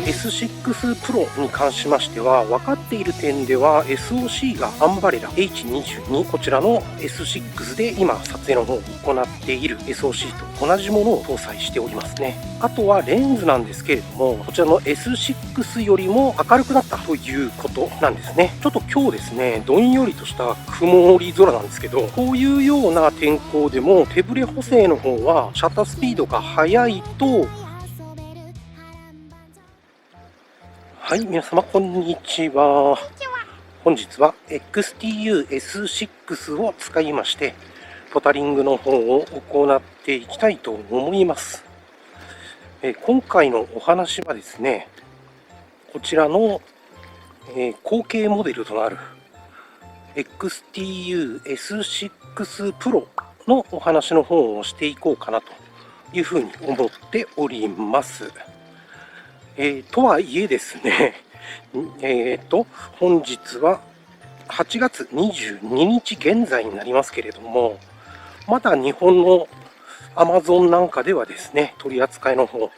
S6 Pro に関しましては、分かっている点では SOC がアンバレラ H22、こちらの S6 で今撮影の方を行っている SOC と同じものを搭載しておりますね。あとはレンズなんですけれども、こちらの S6 よりも明るくなったということなんですね。ちょっと今日ですね、どんよりとした曇り空なんですけど、こういうような天候でも手ブレ補正の方はシャッタースピードが速いと、はい、皆様こんにちは。本日は XTU-S6 を使いましてポタリングの方を行っていきたいと思います。今回のお話はですね、こちらの後継モデルとなる XTU-S6 Pro のお話の方をしていこうかなというふうに思っております。とはいえですね、本日は8月22日現在になりますけれども、まだ日本の Amazon なんかではですね、取り扱いの方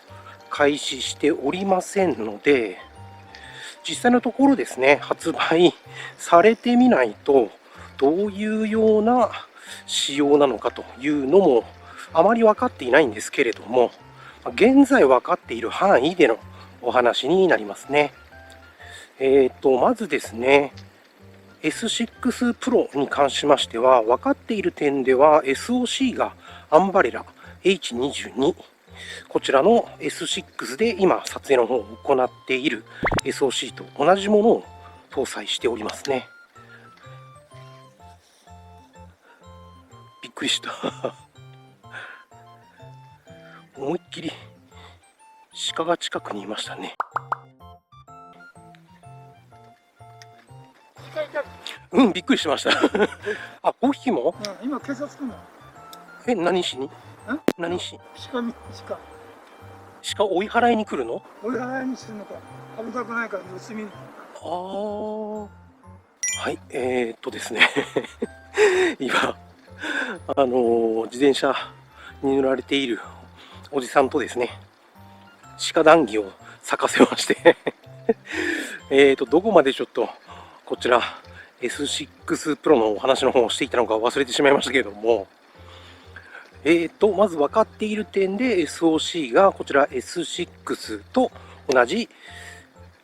開始しておりませんので、実際のところですね、発売されてみないと、どういうような仕様なのかというのもあまり分かっていないんですけれども、現在分かっている範囲でのお話になりますね。まずですね、S6 Pro に関しましては、分かっている点では SOC がアンバレラ H22、こちらの S6 で今撮影の方を行っている SOC と同じものを搭載しておりますね。びっくりした思いっきり鹿が近くにいましたね。びっくりしましたあ、5匹も、今警察来るの。何しに何し鹿追い払いに来るの？追い払いにするのか、危なくないから盗みに。はい、ですね今自転車に乗られているおじさんとですね、鹿談義を咲かせましてどこまでちょっとこちら S6 Pro のお話の方をしていたのか忘れてしまいましたけれども、まず分かっている点で SOC がこちら S6 と同じ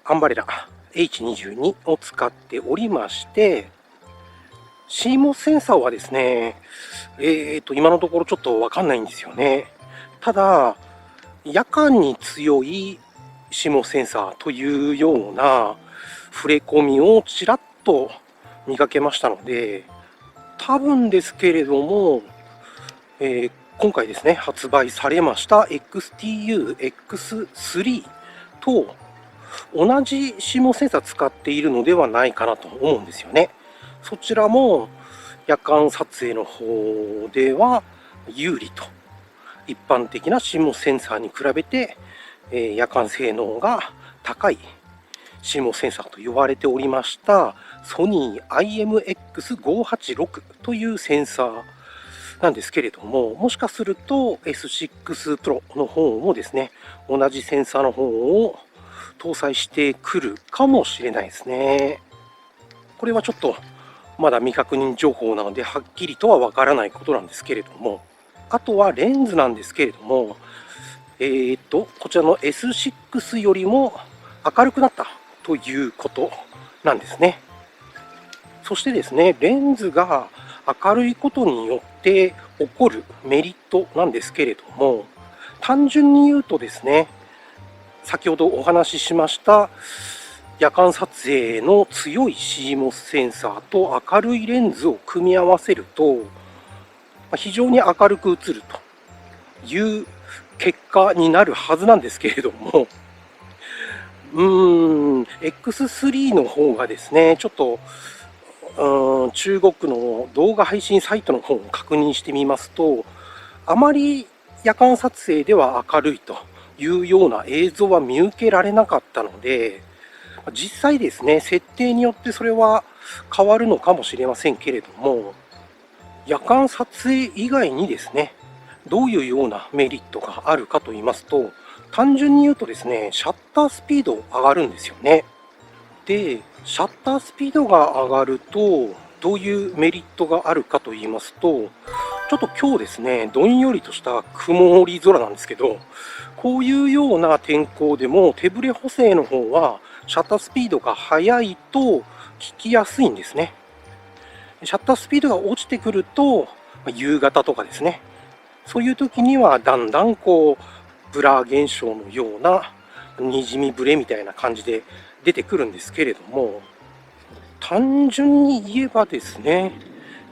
アンバレラ H22 を使っておりまして、CMOS センサーはですね、今のところちょっと分かんないんですよね。ただ、夜間に強い CMOS センサーというような触れ込みをちらっと見かけましたので、多分ですけれども、今回ですね、発売されました XTU-X3 と同じ CMOS センサー使っているのではないかなと思うんですよね。そちらも夜間撮影の方では有利と、一般的な CMOS センサーに比べて夜間性能が高い CMOS センサーと言われておりましたソニー IMX586 というセンサーなんですけれども、もしかすると S6 Pro の方もですね、同じセンサーの方を搭載してくるかもしれないですね。これはちょっとまだ未確認情報なのではっきりとはわからないことなんですけれども、あとはレンズなんですけれども、こちらの S6 よりも明るくなったということなんですね。そしてですね、レンズが明るいことによって起こるメリットなんですけれども、単純に言うとですね、先ほどお話ししました夜間撮影の強い CMOS センサーと明るいレンズを組み合わせると非常に明るく映るという結果になるはずなんですけれども、X3 の方がですね、ちょっと中国の動画配信サイトの方を確認してみますと、あまり夜間撮影では明るいというような映像は見受けられなかったので、実際ですね、設定によってそれは変わるのかもしれませんけれども、夜間撮影以外にですね、どういうようなメリットがあるかと言いますと、単純に言うとですね、シャッタースピード上がるんですよね。で、シャッタースピードが上がると、どういうメリットがあるかと言いますと、ちょっと今日ですね、どんよりとした曇り空なんですけど、こういうような天候でも手ブレ補正の方はシャッタースピードが速いと効きやすいんですね。シャッタースピードが落ちてくると、夕方とかですね、そういう時にはだんだんブラ現象のようなにじみブレみたいな感じで出てくるんですけれども、単純に言えばですね、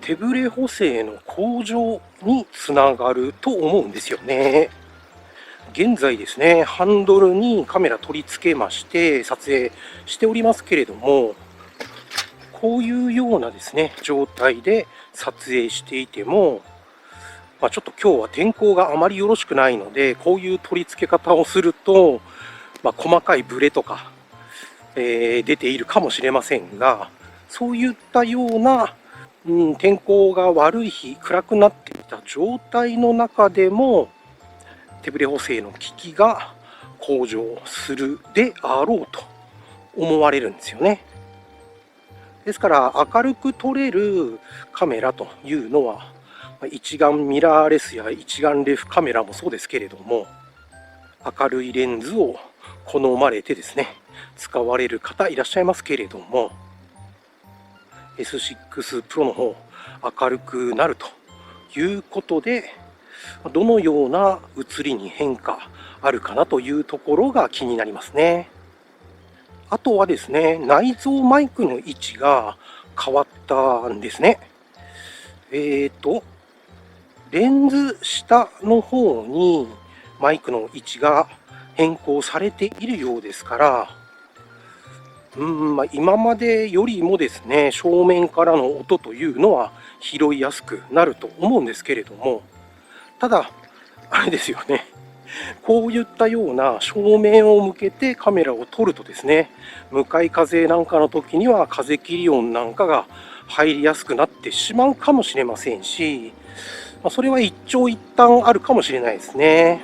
手ブレ補正の向上につながると思うんですよね。現在ですね、ハンドルにカメラ取り付けまして撮影しておりますけれども、こういうようなですね、状態で撮影していても、ちょっと今日は天候があまりよろしくないので、こういう取り付け方をすると、細かいブレとか、出ているかもしれませんが、そういったような天候が悪い日、暗くなっていた状態の中でも、手ブレ補正の効きが向上するであろうと思われるんですよね。ですから明るく撮れるカメラというのは、一眼ミラーレスや一眼レフカメラもそうですけれども、明るいレンズを好まれてですね、使われる方いらっしゃいますけれども、S6 Pro の方、明るくなるということで、どのような写りに変化あるかなというところが気になりますね。あとはですね、内蔵マイクの位置が変わったんですね。レンズ下の方にマイクの位置が変更されているようですから、今までよりもですね、正面からの音というのは拾いやすくなると思うんですけれども、ただ、あれですよね、こういったような正面を向けてカメラを撮るとですね、向かい風なんかの時には風切り音なんかが入りやすくなってしまうかもしれませんし、それは一長一短あるかもしれないですね。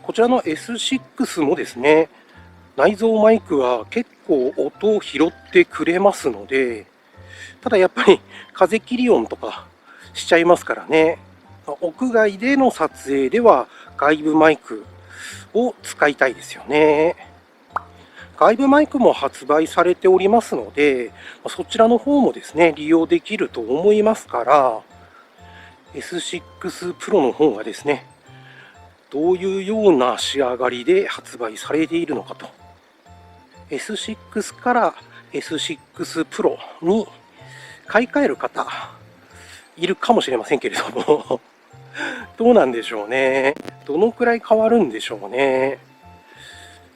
こちらの S6 もですね、内蔵マイクは結構音を拾ってくれますので、ただやっぱり風切り音とかしちゃいますからね。屋外での撮影では外部マイクを使いたいですよね。外部マイクも発売されておりますので、そちらの方もですね、利用できると思いますから、S6 Pro の方がですね、どういうような仕上がりで発売されているのかと。S6 から S6 Pro に買い替える方いるかもしれませんけれどもどうなんでしょうね。どのくらい変わるんでしょうね。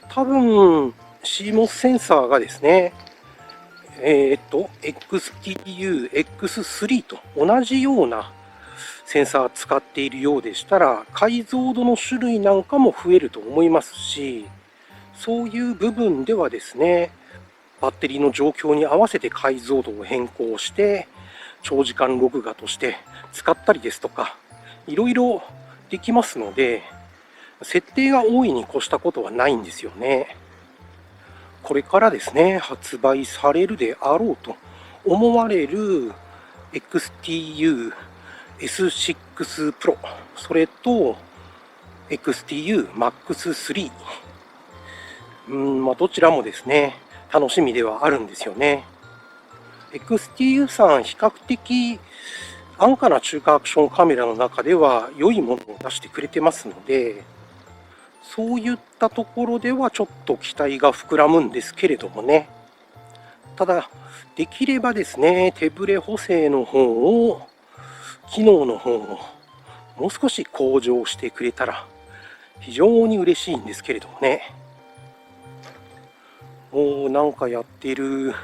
多分 CMOS センサーがですね、XTU X3 と同じようなセンサーを使っているようでしたら、解像度の種類なんかも増えると思いますし、そういう部分ではですね、バッテリーの状況に合わせて解像度を変更して、長時間録画として使ったりですとか、いろいろできますので、設定が大いに越したことはないんですよね。これからですね、発売されるであろうと思われる XTU S6 Pro、それと XTU Max 3、どちらもですね、楽しみではあるんですよね。XTU さん、比較的安価な中華アクションカメラの中では良いものを出してくれてますので、そういったところではちょっと期待が膨らむんですけれどもね。ただ、できればですね、手ブレ補正の方を、機能の方をもう少し向上してくれたら非常に嬉しいんですけれどもね。もうなんかやってる。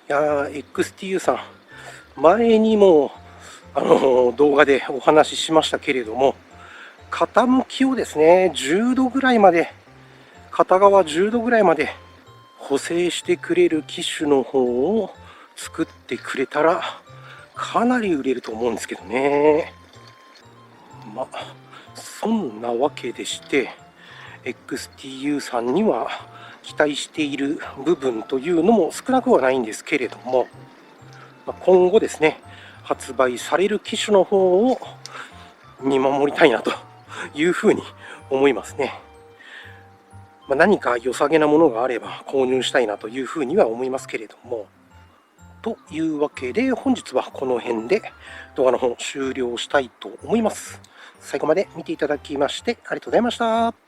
いやー、XTU さん、前にも動画でお話ししましたけれども、傾きをですね、10度ぐらいまで、片側10度ぐらいまで補正してくれる機種の方を作ってくれたらかなり売れると思うんですけどね。そんなわけでして XTU さんには期待している部分というのも少なくはないんですけれども、今後ですね、発売される機種の方を見守りたいなというふうに思いますね。何か良さげなものがあれば購入したいなというふうには思いますけれども。というわけで本日はこの辺で動画の方終了したいと思います。最後まで見ていただきましてありがとうございました。